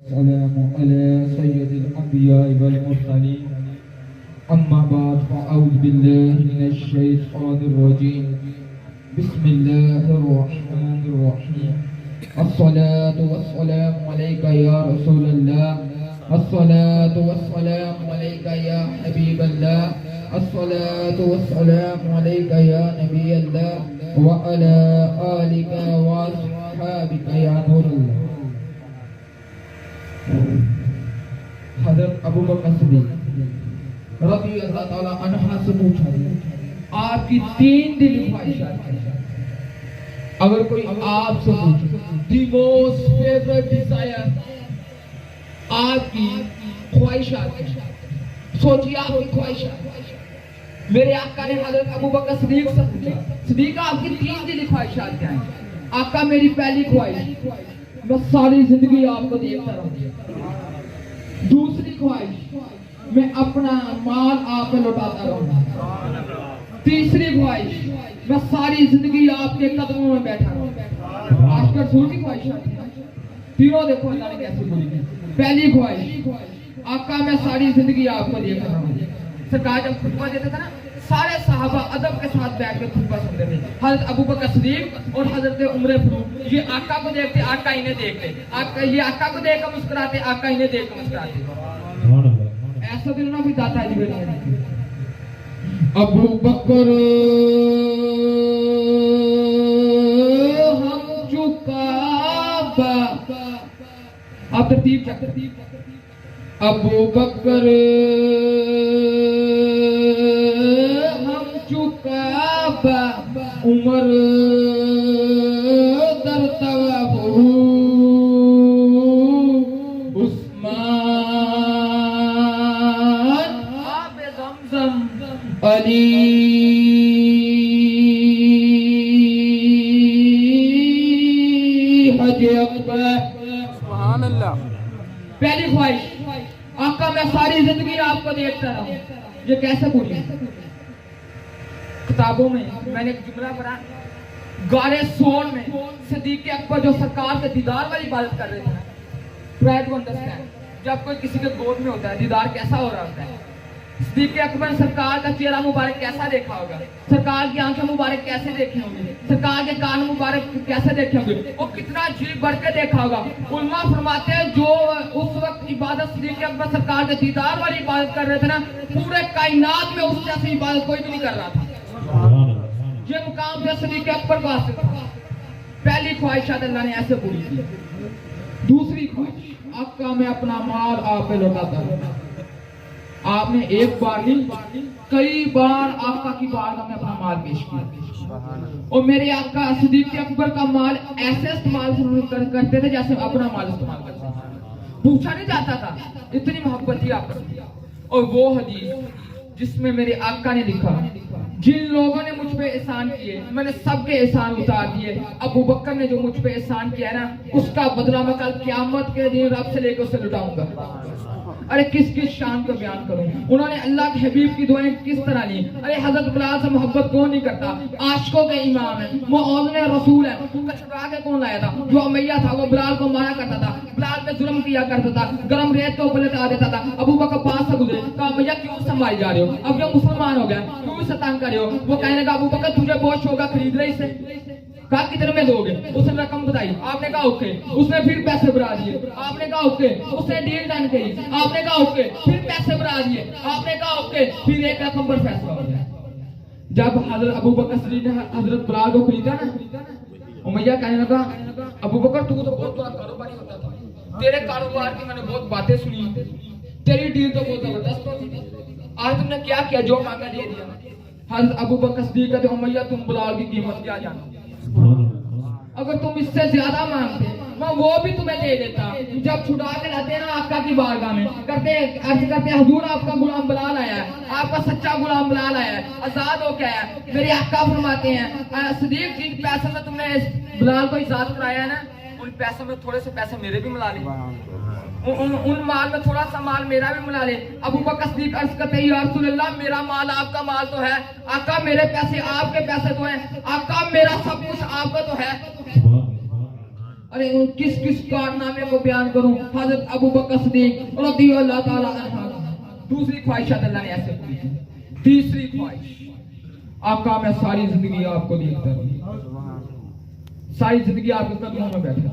सलामु अला सय्यदिल अंबिया वल मुरसलीन अम्मा बाद फ़अऊज़ु बिल्लाहि मिनश शैतानिर रजीम बिस्मिल्लाहिर रहमानिर रहीम अस्सलातु वस्सलामु अलैका या रसूलल्लाह अस्सलातु वस्सलामु अलैका या हबीबल्लाह अस्सलातु वस्सलामु अलैका या नबियल्लाह व अला आलिका व अस्हाबिका या नूरल्लाह। हज़रत अबू बकर सिद्दीक़ रज़ी अल्लाह ताला अन्हा से पूछा, आपकी तीन दिली ख्वाहिशात क्या हैं? अगर कोई आपसे पूछे दी मोस्ट फेवरेट डिजायर, आपकी ख्वाहिशात क्या हैं? सोचिए आपकी ख्वाहिशात। मेरे आका ने हज़रत अबू बकर सिद्दीक़ से पूछा, सिद्दीक़ आपकी तीन दिली ख्वाहिशात क्या हैं? आका मेरी पहली ख्वाहिश, मैं सारी जिंदगी आपको देखता रहूं। दूसरी ख्वाहिश, मैं अपना माल आप पे लौटाता रहूं। तीसरी ख्वाहिश, मैं सारी जिंदगी आपके कदमों में बैठा रहूं। आजकल छोटी ख्वाहिश तीनों देखो अल्लाह ने कैसे बोली। पहली ख्वाहिश, आका मैं सारी जिंदगी आपको देखता रहूं। सरकार जब खुतबा देते थे ना, सारे सहाबा अदब के साथ बैठ के खुतबा सुनते थे। हज़रत अबू बकर सिद्दीक़ और हज़रत उमर फारूक ये आका को देखते, आका इन्हें देखते, आका ये आका को देखकर मुस्कुराते, आका इन्हें देखकर मुस्कुराते। ऐसा दिन ना भी दाता जी बेटा अबू बकर हम चुका आप तरतीब चेक, अबू बकर चुकाबा उमर दरतवाबू उस्मान आबे ज़मज़म अली हज अकबर। सुभान अल्लाह। पहली ख्वाहिश, आका मैं सारी जिंदगी आपको देखता रहूं। ये कैसे पूछे? किताबों में मैंने एक जुमला पढ़ा, गारे सोन में सिद्दीक़ अकबर जो सरकार के दीदार वाली इबादत कर रहे थे। ट्राई टू अंडरस्टैंड, जब कोई किसी के गोद में होता है दीदार कैसा हो रहा होता है। सिद्दीक़ अकबर सरकार का चेहरा मुबारक कैसा देखा होगा, सरकार की आंखें मुबारक कैसे देखी होंगी, सरकार के कान मुबारक कैसे देखे होंगे, वो कितना जी बढ़ के देखा होगा। उलमा फरमाते हैं जो उस वक्त इबादत सिद्दीक़ अकबर सरकार के दीदार वाली इबादत कर रहे थे ना, पूरे कायनात में उस जैसी इबादत कोई भी नहीं कर रहा था। ये मुकाम जो सिद्दीक़ अकबर को हासिल था। पहली ख्वाहिश अल्लाह ने ऐसे पूरी की। दूसरी ख्वाहिश, आका मैं अपना माल आप पे लौटाता हूं। आपने एक बार नहीं कई बार आका की बारगाह में अपना माल पेश किया और मेरे आका सिद्दीक़ अकबर का माल ऐसे इस्तेमाल करते थे जैसे अपना माल इस्तेमाल करते थे। पूछा नहीं जाता था, इतनी मोहब्बत थी आपस में। और वो हदीस जिसमें मेरे आका ने लिखा, जिन लोगों ने मुझ पे एहसान किए मैंने सबके एहसान उतार दिए। अबू बकर ने जो मुझ पे एहसान किया ना, उसका बदला मैं कल क़यामत के दिन रब से लेकर उसे लुटाऊंगा। अरे किस किस शान को बयान करूं। उन्होंने अल्लाह के हबीब की दुआएं किस तरह ली। अरे हजरत बिलाल से मोहब्बत कौन नहीं करता, आशिकों के इमाम है, मुअज़्ज़िन रसूल है। उनका छुड़ा के कौन लाया था? जो उमैया था, वो बिलाल को मारा करता था, बिलाल पे जुल्म किया करता था, गरम रेत को पलटा देता था। अबू बकर पास से गुजरे, कहा उमैया क्यों संभाली जा रहे हो, अब जो मुसलमान हो गया क्यों सतांग कर रहे हो? वो कहने लगा अबू बकर तुझे बहुत शौक है, खरीद रहे इसे। कहा कितने में दोगे? उसने रकम बताई, आपने कहा ओके। उसने फिर पैसे बढ़ा दिए, आपने कहा ओके। उसने डील डन करी, आपने कहा ओके। फिर पैसे बढ़ा दिए, आपने कहा ओके। फिर एक रकम पर फैसला हो गया। जब हजरत अबू बकर सिद्दीक़ ने हजरत बिलाल को खरीदा ना, उमैया कहने लगा अबू बकर तू तो बहुत बड़ा कारोबारी होता था, तेरे कारोबार की मैंने बहुत बातें सुनी, तेरी डील तो बहुत जबरदस्त होती थी, आज तुमने क्या किया? जो मांगा दे दिया। हजरत अबू बकर सिद्दीक़ कहते उमैया तुम बिलाल की कीमत क्या जानते? अगर तुम इससे ज्यादा मांगते मैं वो भी तुम्हें दे देता। जब छुड़ा के लाते ना आका की बारगाह में, करते अर्ज करते हुजूर आपका गुलाम बिलाल आया है, आपका सच्चा गुलाम बिलाल आया है, आजाद हो गया है। मेरे आका फरमाते हैं सिद्दीक़ जिन पैसों में तुमने बिलाल को आजाद कराया है ना, उन पैसों में थोड़े से पैसे मेरे भी मिला ले, उन माल में थोड़ा सा माल मेरा भी मिला ले। अबू बकर सिद्दीक़ अर्ज करते या रसूलल्लाह मेरा माल आपका माल तो है, आका मेरे पैसे आपके पैसे तो हैं, आका मेरा सब कुछ आपका तो है। अरे उन किस किस कारनामे को बयान करूं। हजरत अबू बकर सिद्दीक रज़ियल्लाहु ताला अन्हु, दूसरी ख्वाहिशात अल्लाह ने ऐसे पूरी की। तीसरी ख्वाहिश, आका मैं सारी जिंदगी आपको देखता रहूं, सारी जिंदगी आपके कदमों में बैठा,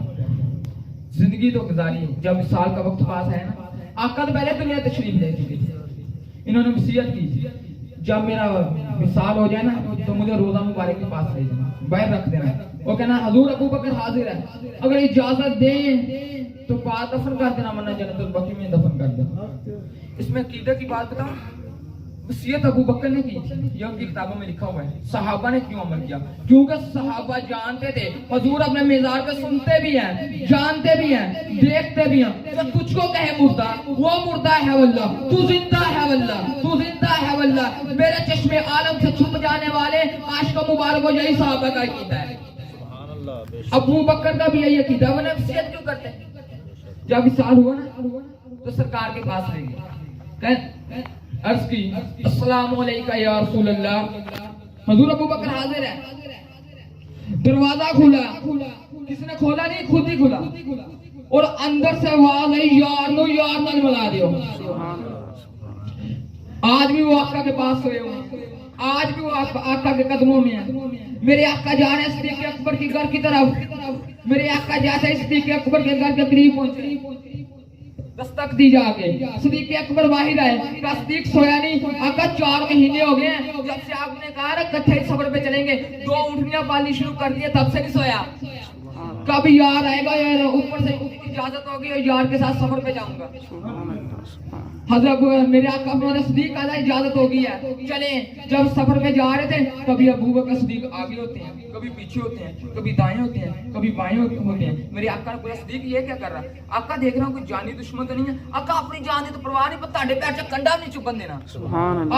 जिंदगी तो गुजारी। जब साल का वक्त पास है ना, आका तो पहले दुनिया तशरीफ ले चुके थे, इन्होंने वसीयत की थी जब मेरा विसाल हो जाए ना तो मुझे रोजा मुबारक के पास ले जाना, बाहर रख देना। वो कहना हजूर अबू बकर हाजिर है, अगर इजाजत दें तो बात दफन कर देना, वरना जन्नतुल बकी में दफन कर देना। इसमें अकीदत की बात बताऊं, वसीयत अबू बकर ने की थी, ये उनकी किताबों में लिखा हुआ है। सहाबा ने क्यों अमल किया? क्योंकि सहाबा जानते थे हुजूर अपने मिज़ार पे सुनते भी हैं, जानते भी हैं, देखते भी हैं। तो तुझको कहे मुर्दा, वो मुर्दा है वल्लाह, तू जिंदा है वल्लाह, तू जिंदा है वल्लाह। मेरे चश्मे आलम से छुप जाने वाले आशिक मुबारक, यही सहाबा का अकीदा है। अबू बकर का भी यही अकीदा। वो वसीयत क्यों करते हैं? जब विसाल हुआ ना तो सरकार के पास ले गए, अर्ज की अस्सलामु अलैका या रसूल अल्लाह। हुजूर अबू बकर हाजिर है। दरवाजा खुला, किसने खोला? नहीं, खुद ही खुला, और अंदर से आवाज आई, यार नो मिला दियो। आज भी वो आका के पास सोए हुए, आज भी वो आका के कदमों में है। मेरे आका जा रहे हैं सिद्दीक अकबर की घर की तरफ, मेरे आका जाते हैं सिद्दीक अकबर के घर के करीब पहुंचे, दस्तक दी जाके। सिद्दीक अकबर बाहर आए, सिद्दीक सोया नहीं। आका 4 महीने हो गए हैं जब से आपने कहा ना कच्चे सफर पे चलेंगे, 2 ऊँटनियां पालनी शुरू कर दी, तब से नहीं सोया। कभी यार आएगा, यार ऊपर से इजाजत होगी और यार के साथ सफर पे जाऊंगा। हजरत मेरे आका सिद्दीक आजा, इजाजत होगी है, चले। जब सफर पे जा रहे थे, कभी अबू बकर सिद्दीक आगे होते हैं, कभी पीछे होते हैं, कभी दाएं होते हैं, कभी बाएं होते हैं। मेरे आका ने पूरा सिद्दीक ये क्या कर रहा है? आका देख रहा हूँ कोई जानी दुश्मन तो नहीं है। आका अपनी जान दी तो परवाह नहीं, पर ताड़े पैर से कंडा नहीं चुभन देना।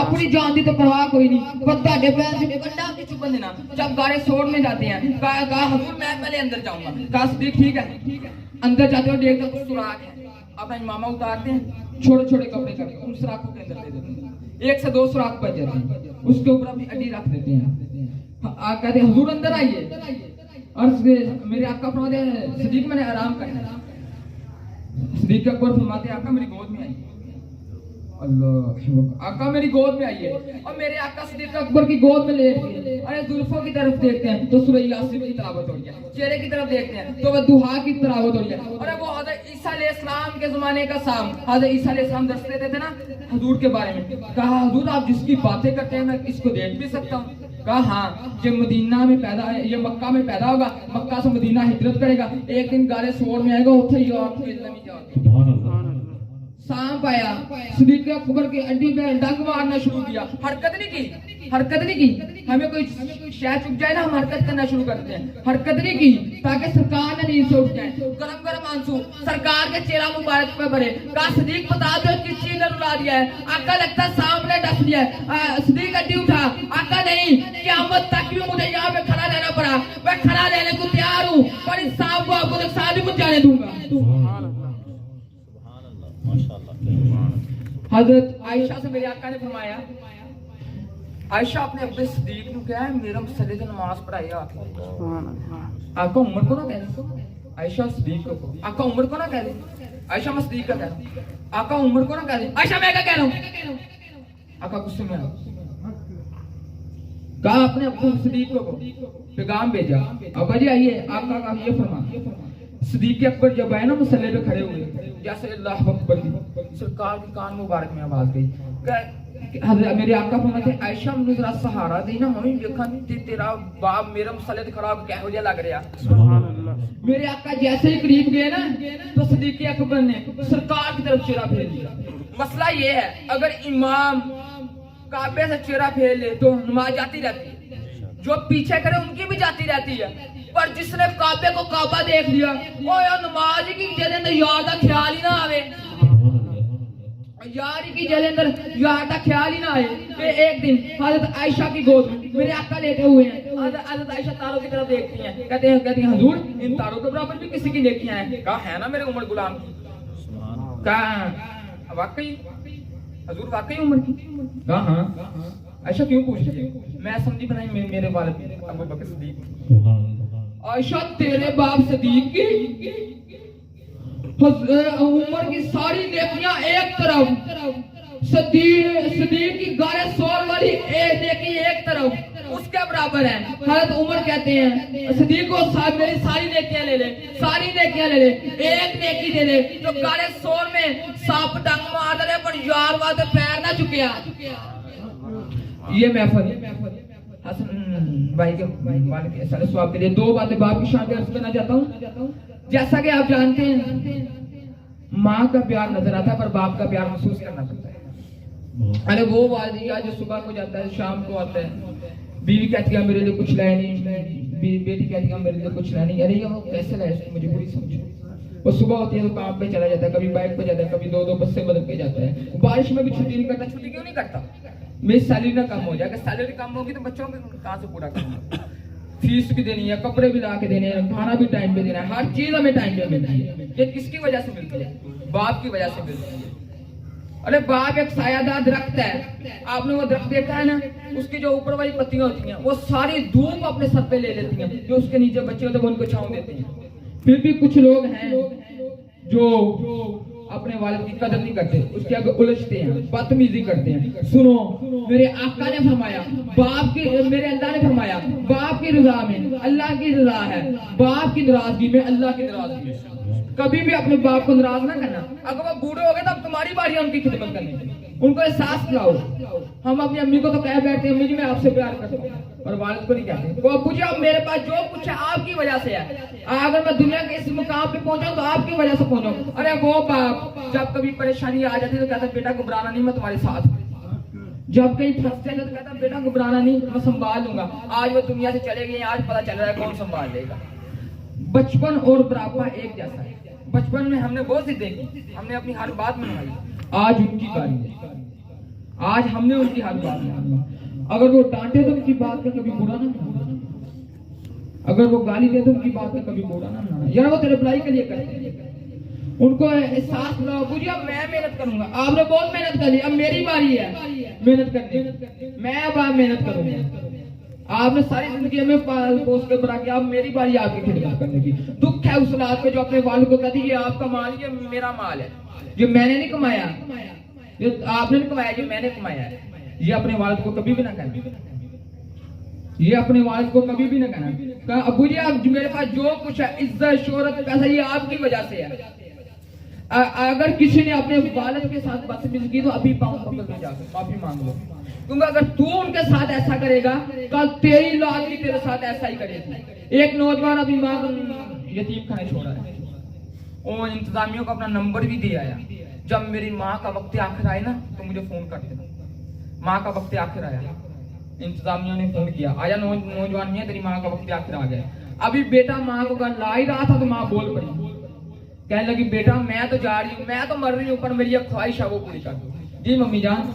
अपनी जान दी तो परवाह कोई नहीं, पर ताड़े पैर से कंडा नहीं चुभन देना। जब गाड़े सोड़ में जाते हैं, कहा हुजूर मैं पहले अंदर जाऊंगा। कहा सिद्दीक ठीक है। अंदर जाते हो, देखते हो सुराख है, अपना इमामा उतारते हैं, छोटे छोटे कपड़े करके उन सुराखों के अंदर दे देते हैं। 1 से 2 सुराख बच जाते हैं, उसके ऊपर अपनी अड्डी रख देते हैं। कहते हैं हुजूर अंदर आइए। और मेरे आका फरमाते हैं सिद्दीक मैंने आराम करना है। सिद्दीक अकबर फरमाते हैं आका मेरी गोद में आइए। अल्लाह, आका मेरी गोद में आइए। और मेरे आका सिद्दीक अकबर की गोद में लेट गए। अरे जुल्फों की तरफ देखते हैं तो सूरह यासीन की तिलावत हो रही है, चेहरे की तरफ देखते हैं तो वह दुहा की तिलावत हो रही है। अरे वो हज़रत ईसा अलैहिस्सलाम के जमाने का साम, हज़रत ईसा अलैहिस्सलाम दस देते थे ना हुजूर के बारे में। कहा हुजूर आप जिसकी बातें करते हैं मैं इसको देख भी सकता हूँ? कहा हाँ, ये मदीना में पैदा है, ये मक्का में पैदा होगा, मक्का से मदीना हिजरत करेगा, एक दिन गाले सोर में आएगा, उठे ही सांप आया, सिद्दीक अकबर के अंडी में डंग मारना शुरू किया। हरकत नहीं की। हमें कोई शय चुप जाए ना, हम हरकत करना शुरू करते हैं। हरकत नहीं की ताकि सरकार ने नींद से उठ जाए। गरम गरम आंसू सरकार के चेहरा मुबारक पे भरे। कहा सिद्दीक बता दो किस चीज ने रुला दिया है? आका लगता सांप ने डस दिया है। सिद्दीक अड्डी उठा, आका नहीं, क़यामत तक भी मुझे यहाँ पे खड़ा रहना पड़ा, मैं खड़ा रहने को तैयार हूँ, पर इस सांप को आपको नुकसान भी कुछ जाने दूंगा। हजरत आयशा से मेरे आका ने फरमाया, आयशा अपने अपने सिद्दीक को क्या है मेरा मसले से नमाज पढ़ाई आका उम्र को ना कह दे। आयशा सिद्दीक को, आका उम्र को ना कह दे। आयशा मैं सिद्दीक का कह रहा हूँ, आका उम्र को ना कह दे। आयशा मैं क्या कह रहा हूँ? आका गुस्से में कहा अपने अब्बू सिद्दीक को पैगाम भेजा, अब्बा जी आइए आका का ये फरमा। सिद्दीक अकबर जब आए ना मसले पे खड़े हुए, जैसे अल्लाह अकबर की सरकार की कान मुबारक में आवाज गई। मेरे आका फरमाते हैं आयशा मुझे जरा सहारा दी ना, मम्मी देखा नहीं तेरा बाप मेरा मसले ते खड़ा कैहो जिहा लग रहा। सुभान अल्लाह। मेरे आका जैसे ही करीब गए ना तो सिद्दीक अकबर ने सरकार की तरफ चेहरा फेर लिया। मसला ये है अगर इमाम काबे से चेहरा फेर ले तो नमाज जाती रहती है, जो पीछे करे उनकी भी जाती रहती है, पर जिसने काबे को काबा देख लिया ओ यार नमाज की जगह अंदर यार का ख्याल ही ना आवे, यार की जगह अंदर यार का ख्याल ही ना आए। फिर एक दिन हजरत आयशा की गोद में मेरे आका लेटे हुए हैं। हजरत आयशा तारों की तरफ देखती हैं, कहती हैं हुजूर इन तारों के बराबर भी किसी की नेकियां हैं। कहा है ना मेरे उमर गुलाम की। कहा वाकई हुजूर वाकई उमर की? कहा हाँ। आयशा क्यों पूछ रही है? मैं समझी बनाई मेरे वालिद अबू बकर सिद्दीक। आयशा तेरे बाप सदीक की उम्र की सारी नेकियां एक तरफ, सदीक की गारे सोर वाली नेकी एक तरफ, उसके बराबर है। हजरत उमर कहते हैं सदीक को साहब मेरी सारी नेकियां ले ले, सारी नेकियां ले ले, एक नेकी दे दे तो गारे सोर में सांप डंग मार दे पर यार वाद पैर ना चुकिया। ये महफिल हसन भाई के वाले के सारे स्वाब के लिए दो बातें बाप की शान पे अर्ज करना चाहता हूँ। जैसा कि आप जानते हैं माँ का प्यार नजर आता है पर बाप का प्यार महसूस करना पड़ता है। अरे वो वाली जो सुबह को जाता है शाम को आता है, बीवी कहती है मेरे लिए कुछ लाए नहीं, बेटी कहती है मेरे लिए कुछ लाए नहीं। अरे ये वो कैसे लाए मुझे पूरी समझो। वो सुबह होती है तो काम पे चला जाता है, कभी बाइक पे जाता है, कभी दो बस से बदल के जाता है, बारिश में भी छुट्टी नहीं करता। छुट्टी क्यों नहीं करता? मेरी सैलरी ना कम हो जाए, अगर सैलरी कम होगी तो बच्चों को कहाँ से पूरा करूंगा? फीस भी देनी है, कपड़े भी ला के देने हैं, खाना भी टाइम पे देना है, हर चीज हमें टाइम पे मिलती है। ये किसकी वजह से मिलती है? बाप की वजह से मिलती है। अरे बाप एक सायादार दरख्त है, आपने वो दरख्त देखा है ना, उसकी जो ऊपर वाली पत्तियां होती हैं वो सारी धूप अपने सर पे ले लेती हैं, जो उसके नीचे बच्चे होते हैं वो उनको छांव देते हैं। फिर भी कुछ लोग हैं जो अपने वालिद की कदर नहीं करते, उसके आगे उलझते हैं, बदतमीजी करते हैं। सुनो, मेरे आका ने फरमाया, बाप की, मेरे अल्लाह ने फरमाया, बाप की रजा में अल्लाह की रजा है, बाप की नाराजगी में अल्लाह की नाराजगी है। कभी भी अपने बाप को नाराज ना करना। अगर वो बूढ़े हो गए तो अब तुम्हारी बारी है उनकी खिदमत करने की, उनको एहसास दिलाओ। हम अपनी अम्मी को तो कह बैठते हैं अम्मी जी मैं आपसे प्यार करता हूँ, और वालिद को नहीं कहते। वो अब्बू जी अब मेरे पास जो कुछ है आपकी वजह से है, अगर मैं दुनिया के इस मुकाम पे पहुंचा तो आपकी वजह से पहुंचा। अरे वो बाप जब कभी परेशानी आ जाती तो कहता बेटा घबराना नहीं, मैं तुम्हारे साथ। जब कहीं फंसते हैं तो कहता बेटा घबराना नहीं, मैं संभाल लूंगा। आज वो दुनिया से चले गए, आज पता चल रहा है कौन संभाल लेगा। बचपन और बुढ़ापा एक जैसा है। बचपन में हमने बहुत जिद्दें की, हमने अपनी हर बात मनवाई, आज उनकी बारी है, आज हमने उनकी हर बात मानी। अगर वो डांटे तो उनकी बात का कभी बुरा ना माना, अगर वो गाली दे तो उनकी बात का कभी बुरा ना माना। यार वो तेरे भलाई के लिए करते हैं, उनको एहसास दिलाओ बुझिए अब मैं मेहनत करूंगा। आपने बहुत मेहनत कर ली, अब मेरी बारी है मेहनत करने, मैं अब मेहनत करूंगा। आपने सारी जिंदगी में पोस के बना के, अब मेरी बारी आपकी खिदमत करने की। दुख है उस औलाद पे जो अपने वालिद को कहती है ये आपका माल, ये मेरा माल है, ये मैंने नहीं कमाया, ये आपने नहीं कमाया, ये मैंने कमाया है। ये अपने वालिद को कभी भी ना कहना, ये अपने वालिद को कभी भी ना कहना अब्बू जी आप मेरे पास जो कुछ है इज्जत शोहरत पैसा ये आपकी वजह से है। अगर किसी ने अपने वालिद के साथ बदतमीजी की तो अभी पाँव पकड़ के जाकर माफी मांग लो, क्योंकि अगर तू उनके साथ ऐसा करेगा कल तेरी औलाद भी तेरे साथ ऐसा ही करेगी। एक नौजवान अभी माँ यतीम खाने छोड़ा है, और इंतजामियों को अपना नंबर भी दे आया, जब मेरी माँ का वक्त आखिर आए ना तो मुझे फोन कर देना। माँ का वक्त आखिर आया, इंतजामियों ने फोन किया, आया नौजवान नहीं है तेरी माँ का वक्त आखिर आ गया। अभी बेटा माँ को घर ला ही रहा था तो माँ बोल पड़ी, कहने लगी बेटा मैं तो जा रही हूँ, मैं तो मर रही हूँ, पर मेरी ये ख्वाहिश है वो पूरी कर दो। जी मम्मी जान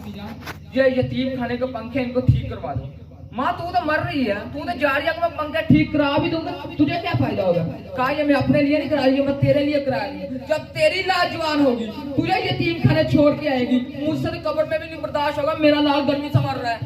ये यतीम खाने के पंखे इनको ठीक करवा दो। माँ तू तो मर रही है, तू तो जा रही है, मैं पंखा ठीक करा भी दूंगा तुझे क्या फायदा होगा? कहा ये मैं अपने लिए नहीं करा रही, मैं तेरे लिए करा रही हूँ। जब तेरी लाल जवान होगी तुझे यतीम खाने छोड़ के आएगी, मुझसे तो कब्र में भी नहीं बर्दाश्त होगा, मेरा लाल गर्मी से मर रहा है।